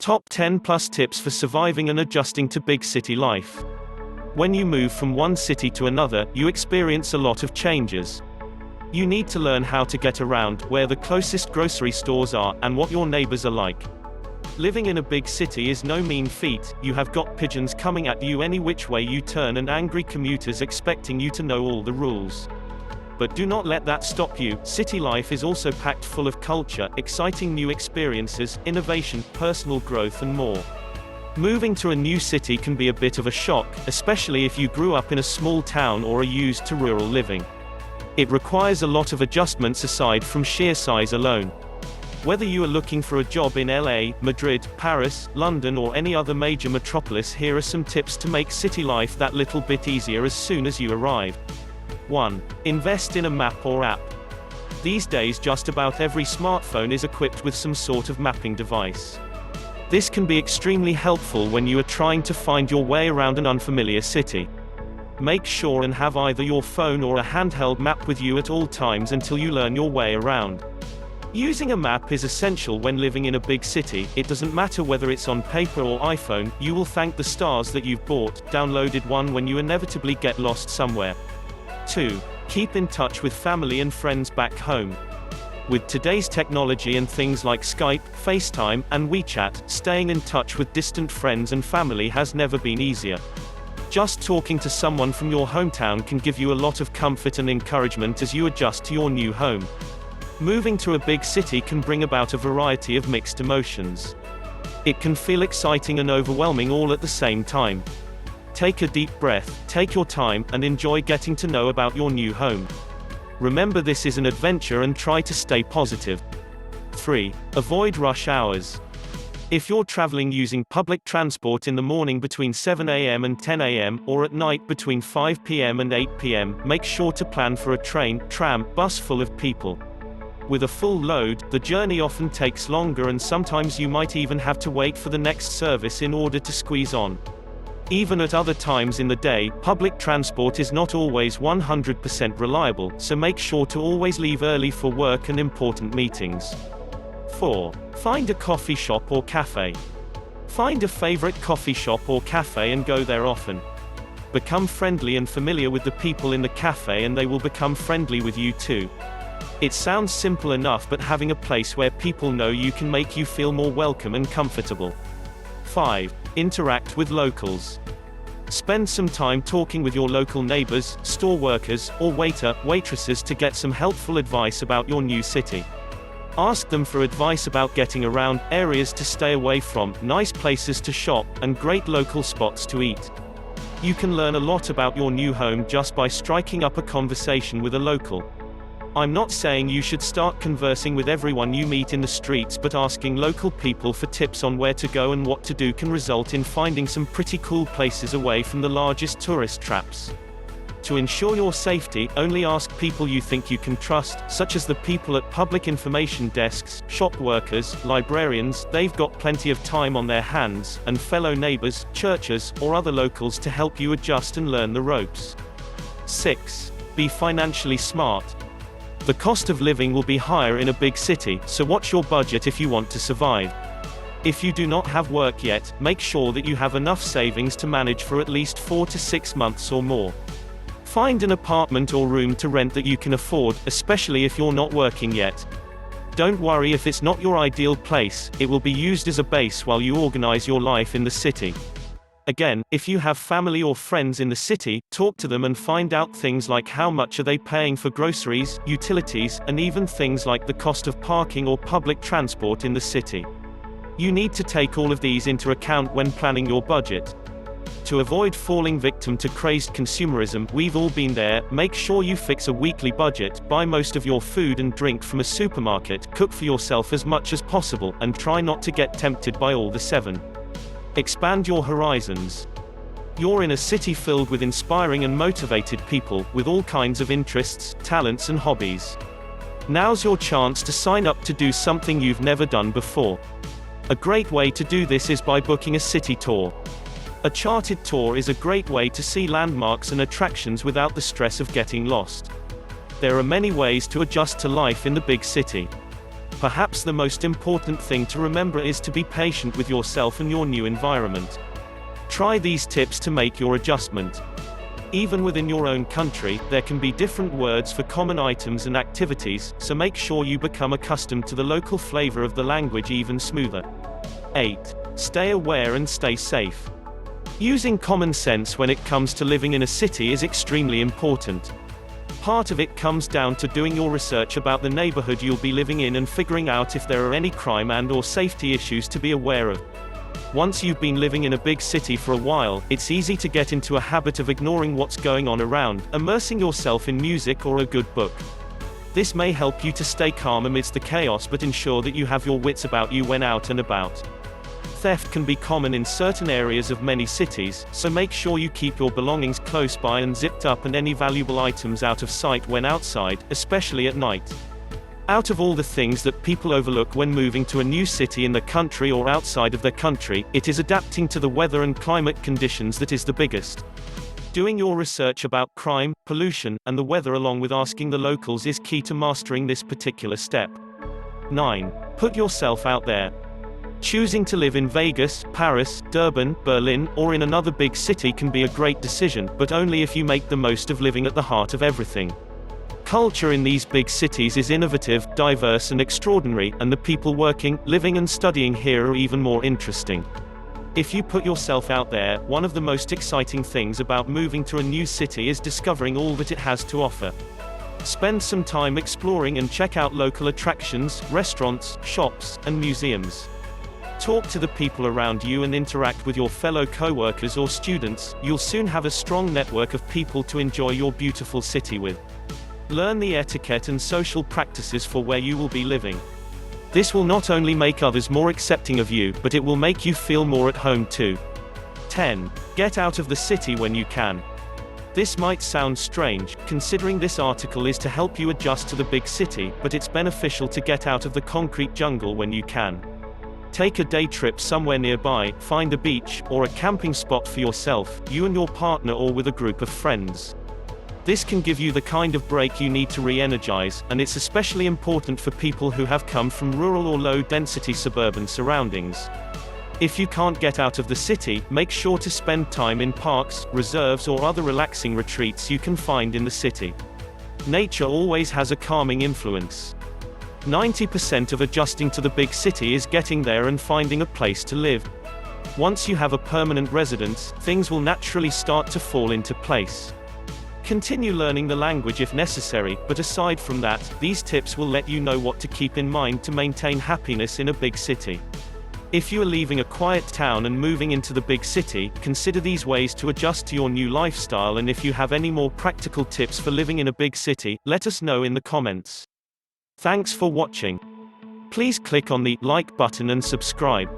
Top 10 plus tips for surviving and adjusting to big city life. When you move from one city to another, you experience a lot of changes. You need to learn how to get around, where the closest grocery stores are, and what your neighbors are like. Living in a big city is no mean feat. You have got pigeons coming at you any which way you turn and angry commuters expecting you to know all the rules. But do not let that stop you. City life is also packed full of culture, exciting new experiences, innovation, personal growth and more. Moving to a new city can be a bit of a shock, especially if you grew up in a small town or are used to rural living. It requires a lot of adjustments aside from sheer size alone. Whether you are looking for a job in LA, Madrid, Paris, London or any other major metropolis, here are some tips to make city life that little bit easier as soon as you arrive. 1. Invest in a map or app. These days just about every smartphone is equipped with some sort of mapping device. This can be extremely helpful when you are trying to find your way around an unfamiliar city. Make sure and have either your phone or a handheld map with you at all times until you learn your way around. Using a map is essential when living in a big city. It doesn't matter whether it's on paper or iPhone, you will thank the stars that you've downloaded one when you inevitably get lost somewhere. 2. Keep in touch with family and friends back home. With today's technology and things like Skype, FaceTime, and WeChat, staying in touch with distant friends and family has never been easier. Just talking to someone from your hometown can give you a lot of comfort and encouragement as you adjust to your new home. Moving to a big city can bring about a variety of mixed emotions. It can feel exciting and overwhelming all at the same time. Take a deep breath, take your time, and enjoy getting to know about your new home. Remember, this is an adventure and try to stay positive. 3. Avoid rush hours. If you're traveling using public transport in the morning between 7 a.m. and 10 a.m., or at night between 5 p.m. and 8 p.m., make sure to plan for a train, tram, bus full of people. With a full load, the journey often takes longer and sometimes you might even have to wait for the next service in order to squeeze on. Even at other times in the day, public transport is not always 100% reliable, so make sure to always leave early for work and important meetings. 4. Find a coffee shop or cafe. Find a favorite coffee shop or cafe and go there often. Become friendly and familiar with the people in the cafe and they will become friendly with you too. It sounds simple enough, but having a place where people know you can make you feel more welcome and comfortable. 5. Interact with locals. Spend some time talking with your local neighbors, store workers, or waitresses to get some helpful advice about your new city. Ask them for advice about getting around, areas to stay away from, nice places to shop, and great local spots to eat. You can learn a lot about your new home just by striking up a conversation with a local. I'm not saying you should start conversing with everyone you meet in the streets, but asking local people for tips on where to go and what to do can result in finding some pretty cool places away from the largest tourist traps. To ensure your safety, only ask people you think you can trust, such as the people at public information desks, shop workers, librarians. They've got plenty of time on their hands, and fellow neighbors, churches, or other locals to help you adjust and learn the ropes. 6. Be financially smart. The cost of living will be higher in a big city, so watch your budget if you want to survive. If you do not have work yet, make sure that you have enough savings to manage for at least 4 to 6 months or more. Find an apartment or room to rent that you can afford, especially if you're not working yet. Don't worry if it's not your ideal place, it will be used as a base while you organize your life in the city. Again, if you have family or friends in the city, talk to them and find out things like how much are they paying for groceries, utilities, and even things like the cost of parking or public transport in the city. You need to take all of these into account when planning your budget. To avoid falling victim to crazed consumerism, we've all been there. Make sure you fix a weekly budget, buy most of your food and drink from a supermarket, cook for yourself as much as possible, and try not to get tempted by all the 7. Expand your horizons. You're in a city filled with inspiring and motivated people, with all kinds of interests, talents and hobbies. Now's your chance to sign up to do something you've never done before. A great way to do this is by booking a city tour. A charted tour is a great way to see landmarks and attractions without the stress of getting lost. There are many ways to adjust to life in the big city. Perhaps the most important thing to remember is to be patient with yourself and your new environment. Try these tips to make your adjustment. Even within your own country, there can be different words for common items and activities, so make sure you become accustomed to the local flavor of the language even smoother. 8. Stay aware and stay safe. Using common sense when it comes to living in a city is extremely important. Part of it comes down to doing your research about the neighborhood you'll be living in and figuring out if there are any crime and/or safety issues to be aware of. Once you've been living in a big city for a while, it's easy to get into a habit of ignoring what's going on around, immersing yourself in music or a good book. This may help you to stay calm amidst the chaos but ensure that you have your wits about you when out and about. Theft can be common in certain areas of many cities, so make sure you keep your belongings close by and zipped up and any valuable items out of sight when outside, especially at night. Out of all the things that people overlook when moving to a new city in the country or outside of their country, it is adapting to the weather and climate conditions that is the biggest. Doing your research about crime, pollution, and the weather along with asking the locals is key to mastering this particular step. 9. Put yourself out there. Choosing to live in Vegas, Paris, Durban, Berlin, or in another big city can be a great decision, but only if you make the most of living at the heart of everything. Culture in these big cities is innovative, diverse and extraordinary, and the people working, living and studying here are even more interesting. If you put yourself out there, one of the most exciting things about moving to a new city is discovering all that it has to offer. Spend some time exploring and check out local attractions, restaurants, shops, and museums. Talk to the people around you and interact with your fellow co-workers or students. You'll soon have a strong network of people to enjoy your beautiful city with. Learn the etiquette and social practices for where you will be living. This will not only make others more accepting of you, but it will make you feel more at home too. 10. Get out of the city when you can. This might sound strange, considering this article is to help you adjust to the big city, but it's beneficial to get out of the concrete jungle when you can. Take a day trip somewhere nearby, find a beach, or a camping spot for yourself, you and your partner or with a group of friends. This can give you the kind of break you need to re-energize, and it's especially important for people who have come from rural or low-density suburban surroundings. If you can't get out of the city, make sure to spend time in parks, reserves or other relaxing retreats you can find in the city. Nature always has a calming influence. 90% of adjusting to the big city is getting there and finding a place to live. Once you have a permanent residence, things will naturally start to fall into place. Continue learning the language if necessary, but aside from that, these tips will let you know what to keep in mind to maintain happiness in a big city. If you are leaving a quiet town and moving into the big city, consider these ways to adjust to your new lifestyle, and if you have any more practical tips for living in a big city, let us know in the comments. Thanks for watching. Please click on the like button and subscribe.